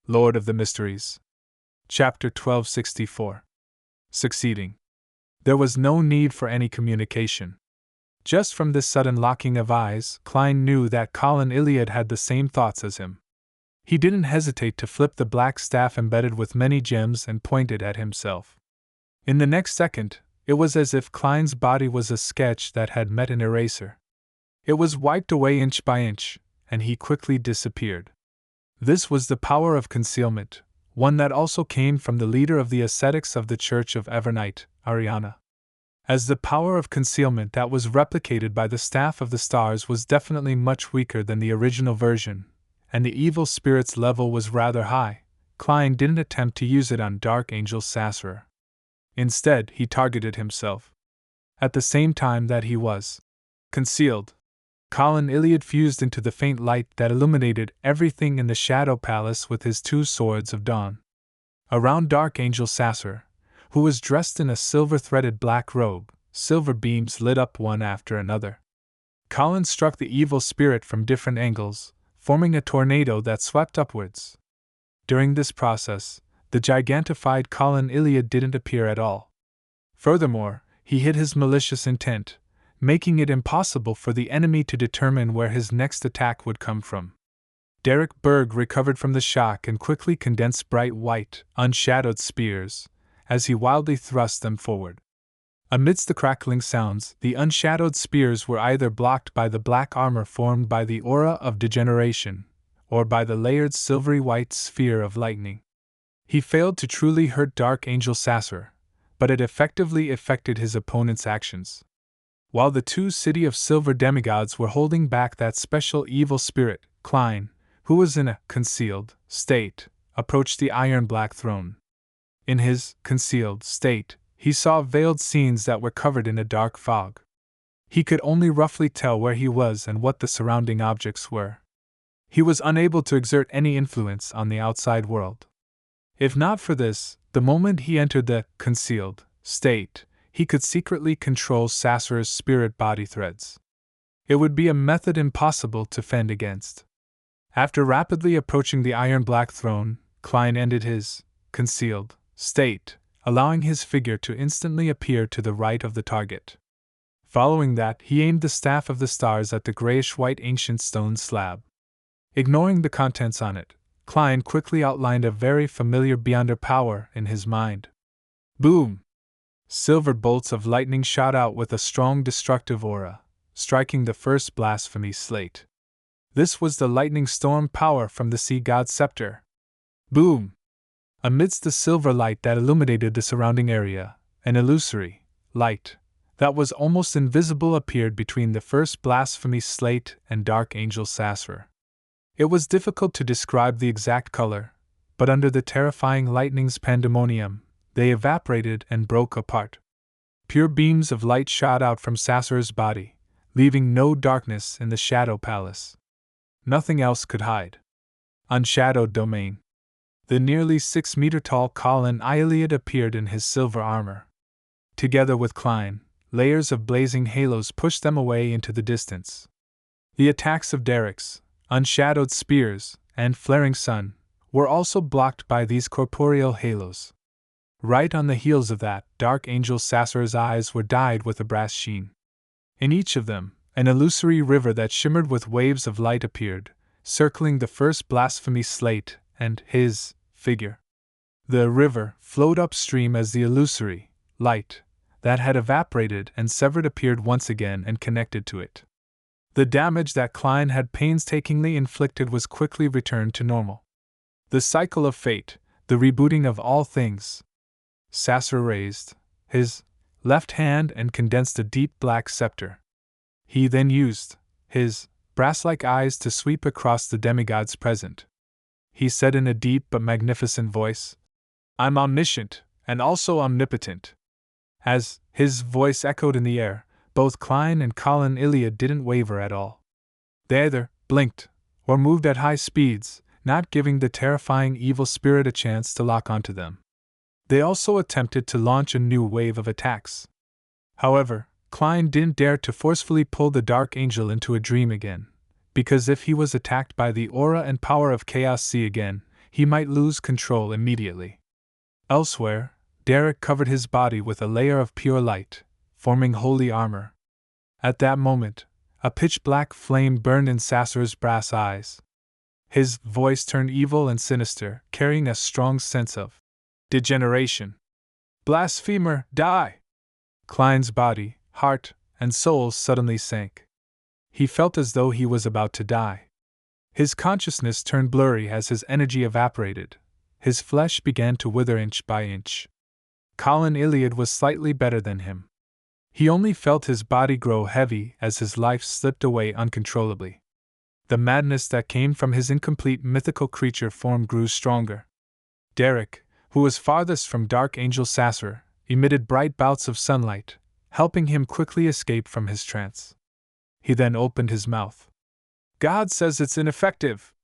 Lord of the Mysteries. Chapter 1264. Succeeding. There was no need for any communication. Just from this sudden locking of eyes, Klein knew that Colin Iliad had the same thoughts as him. He didn't hesitate to flip the black staff embedded with many gems and point it at himself. In the next second, it was as if Klein's body was a sketch that had met an eraser. It was wiped away inch by inch, and he quickly disappeared. This was the power of concealment, one that also came from the leader of the ascetics of the Church of Evernight, Ariana. As the power of concealment that was replicated by the Staff of the Stars was definitely much weaker than the original version, and the evil spirit's level was rather high, Klein didn't attempt to use it on Dark Angel Sassurer. Instead, he targeted himself. At the same time that he was concealed, Colin Iliad fused into the faint light that illuminated everything in the Shadow Palace with his two swords of dawn. Around Dark Angel Sassurer, who was dressed in a silver-threaded black robe, silver beams lit up one after another. Colin struck the evil spirit from different angles, forming a tornado that swept upwards. During this process, the gigantified Colin Iliad didn't appear at all. Furthermore, he hid his malicious intent, making it impossible for the enemy to determine where his next attack would come from. Derek Berg recovered from the shock and quickly condensed bright white, unshadowed spears, as he wildly thrust them forward. Amidst the crackling sounds, the unshadowed spears were either blocked by the black armor formed by the aura of degeneration, or by the layered silvery white sphere of lightning. He failed to truly hurt Dark Angel Sassurer, but it effectively affected his opponent's actions. While the two City of Silver demigods were holding back that special evil spirit, Klein, who was in a concealed state, approached the iron black throne. In his concealed state, he saw veiled scenes that were covered in a dark fog. He could only roughly tell where he was and what the surrounding objects were. He was unable to exert any influence on the outside world. If not for this, the moment he entered the concealed state, he could secretly control Sassurer's spirit body threads. It would be a method impossible to fend against. After rapidly approaching the iron black throne, Klein ended his concealed state, allowing his figure to instantly appear to the right of the target. Following that, he aimed the Staff of the Stars at the grayish-white ancient stone slab. Ignoring the contents on it, Klein quickly outlined a very familiar Beyonder power in his mind. Boom! Silver bolts of lightning shot out with a strong destructive aura, striking the first blasphemy slate. This was the lightning storm power from the Sea God's scepter. Boom! Amidst the silver light that illuminated the surrounding area, an illusory light that was almost invisible appeared between the first blasphemy slate and Dark Angel Sassurer. It was difficult to describe the exact color, but under the terrifying lightning's pandemonium, they evaporated and broke apart. Pure beams of light shot out from Sassurer's body, leaving no darkness in the Shadow Palace. Nothing else could hide. Unshadowed domain. The nearly 6-meter-tall Colin Iliad appeared in his silver armor. Together with Klein, layers of blazing halos pushed them away into the distance. The attacks of Derek's unshadowed spears and flaring sun were also blocked by these corporeal halos. Right on the heels of that, Dark Angel Sassurer's eyes were dyed with a brass sheen. In each of them, an illusory river that shimmered with waves of light appeared, circling the first blasphemy slate and his figure. The river flowed upstream as the illusory light that had evaporated and severed appeared once again and connected to it. The damage that Klein had painstakingly inflicted was quickly returned to normal. The cycle of fate, the rebooting of all things. Sassurer raised his left hand and condensed a deep black scepter. He then used his brass-like eyes to sweep across the demigods present. He said in a deep but magnificent voice, "I'm omniscient, and also omnipotent." As his voice echoed in the air, both Klein and Colin Iliad didn't waver at all. They either blinked or moved at high speeds, not giving the terrifying evil spirit a chance to lock onto them. They also attempted to launch a new wave of attacks. However, Klein didn't dare to forcefully pull the Dark Angel into a dream again, because if he was attacked by the aura and power of Chaos Sea again, he might lose control immediately. Elsewhere, Derek covered his body with a layer of pure light, forming holy armor. At that moment, a pitch-black flame burned in Sassur's brass eyes. His voice turned evil and sinister, carrying a strong sense of degeneration. "Blasphemer, die!" Klein's body, heart, and soul suddenly sank. He felt as though he was about to die. His consciousness turned blurry as his energy evaporated. His flesh began to wither inch by inch. Colin Iliad was slightly better than him. He only felt his body grow heavy as his life slipped away uncontrollably. The madness that came from his incomplete mythical creature form grew stronger. Derek, who was farthest from Dark Angel Sassur, emitted bright bouts of sunlight, helping him quickly escape from his trance. He then opened his mouth. "God says it's ineffective."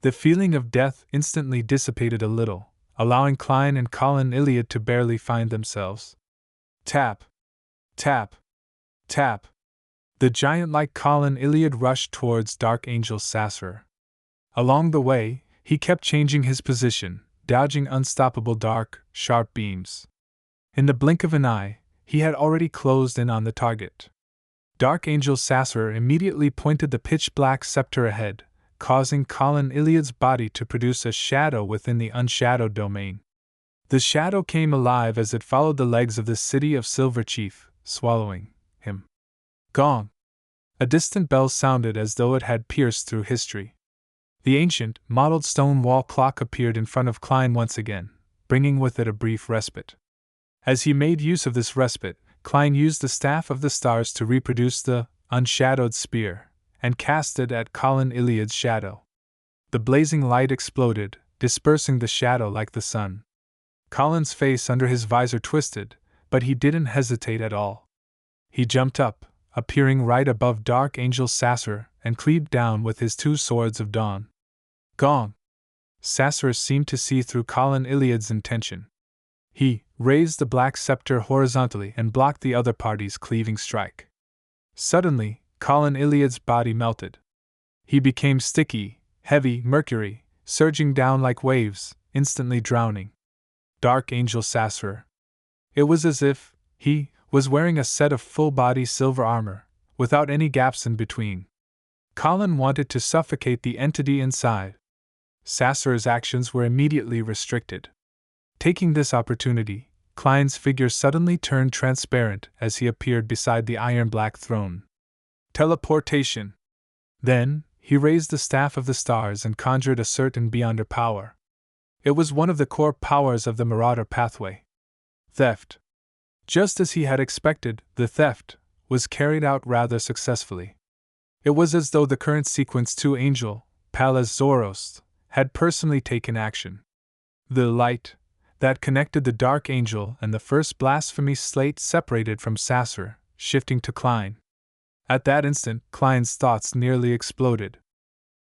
The feeling of death instantly dissipated a little, allowing Klein and Colin Iliad to barely find themselves. Tap. Tap. Tap. The giant-like Colin Iliad rushed towards Dark Angel Sassur. Along the way, he kept changing his position, dodging unstoppable dark, sharp beams. In the blink of an eye, he had already closed in on the target. Dark Angel Sassur immediately pointed the pitch-black scepter ahead, causing Colin Iliad's body to produce a shadow within the unshadowed domain. The shadow came alive as it followed the legs of the city of Silver Chief, swallowing him. Gong! A distant bell sounded as though it had pierced through history. The ancient, mottled stone wall clock appeared in front of Klein once again, bringing with it a brief respite. As he made use of this respite, Klein used the Staff of the Stars to reproduce the unshadowed spear, and cast it at Colin Iliad's shadow. The blazing light exploded, dispersing the shadow like the sun. Colin's face under his visor twisted, but he didn't hesitate at all. He jumped up, appearing right above Dark Angel Sassur, and cleaved down with his two swords of dawn. Gong! Sassur seemed to see through Colin Iliad's intention. He raised the black scepter horizontally and blocked the other party's cleaving strike. Suddenly, Colin Iliad's body melted. He became sticky, heavy mercury, surging down like waves, instantly drowning. Dark Angel Sassur. It was as if he was wearing a set of full-body silver armor, without any gaps in between. Colin wanted to suffocate the entity inside. Sassur's actions were immediately restricted. Taking this opportunity, Klein's figure suddenly turned transparent as he appeared beside the iron-black throne. Teleportation. Then, he raised the Staff of the Stars and conjured a certain beyonder power. It was one of the core powers of the Marauder pathway. Theft. Just as he had expected, the theft was carried out rather successfully. It was as though the current Sequence 2 angel, Pallas Zoroast, had personally taken action. The light that connected the Dark Angel and the first blasphemy slate separated from Sassur, shifting to Klein. At that instant, Klein's thoughts nearly exploded.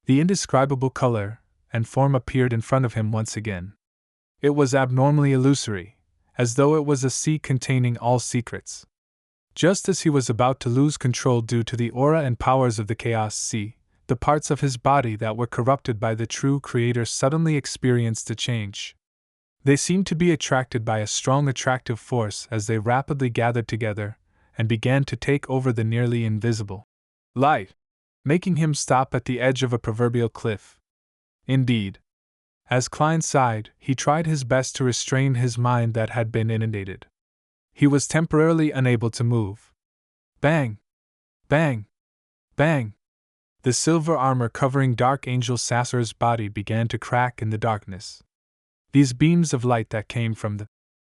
The indescribable color and form appeared in front of him once again. It was abnormally illusory, as though it was a sea containing all secrets. Just as he was about to lose control due to the aura and powers of the Chaos Sea, the parts of his body that were corrupted by the true Creator suddenly experienced a change. They seemed to be attracted by a strong attractive force as they rapidly gathered together and began to take over the nearly invisible light, making him stop at the edge of a proverbial cliff. Indeed. As Klein sighed, he tried his best to restrain his mind that had been inundated. He was temporarily unable to move. Bang! Bang! Bang! The silver armor covering Dark Angel Sassur's body began to crack in the darkness. These beams of light that came from the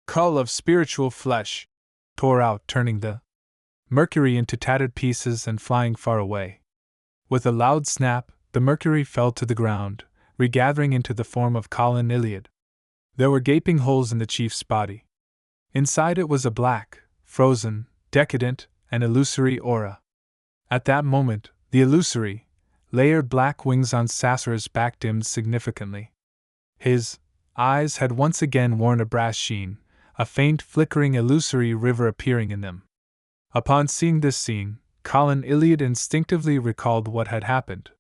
cull of spiritual flesh tore out, turning the mercury into tattered pieces and flying far away. With a loud snap, the mercury fell to the ground, regathering into the form of Colin Iliad. There were gaping holes in the chief's body. Inside it was a black, frozen, decadent, and illusory aura. At that moment, the illusory, layered black wings on Sassur's back dimmed significantly. His eyes had once again worn a brass sheen, a faint flickering illusory river appearing in them. Upon seeing this scene, Colin Iliad instinctively recalled what had happened.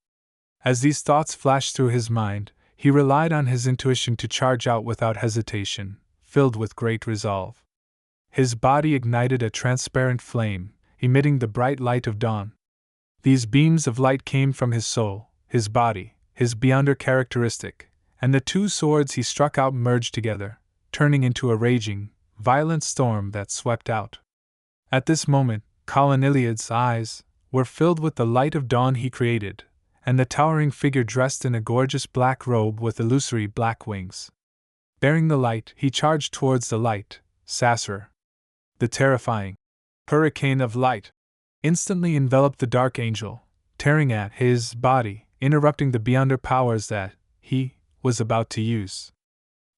As these thoughts flashed through his mind, He relied on his intuition to charge out without hesitation, filled with great resolve. His body ignited a transparent flame, emitting the bright light of dawn. These beams of light came from his soul, his body, his beyonder characteristic, and the two swords he struck out merged together, turning into a raging, violent storm that swept out. At this moment, Colin Iliad's eyes were filled with the light of dawn he created, and the towering figure dressed in a gorgeous black robe with illusory black wings. Bearing the light, he charged towards the light, Sasser. The terrifying hurricane of light instantly enveloped the dark angel, tearing at his body, interrupting the beyonder powers that he was about to use.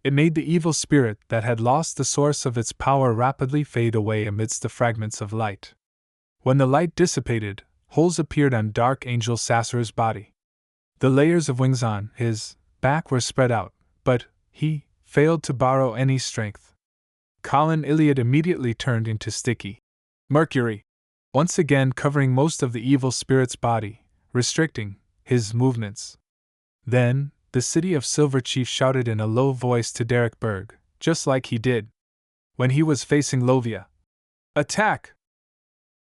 It made the evil spirit that had lost the source of its power rapidly fade away amidst the fragments of light. When the light dissipated, holes appeared on Dark Angel Sasser's body. The layers of wings on his back were spread out, but he failed to borrow any strength. Colin Iliad immediately turned into sticky mercury, once again covering most of the evil spirit's body, restricting his movements. Then, the City of Silver Chief shouted in a low voice to Derek Berg, just like he did when he was facing Lovia. "Attack!"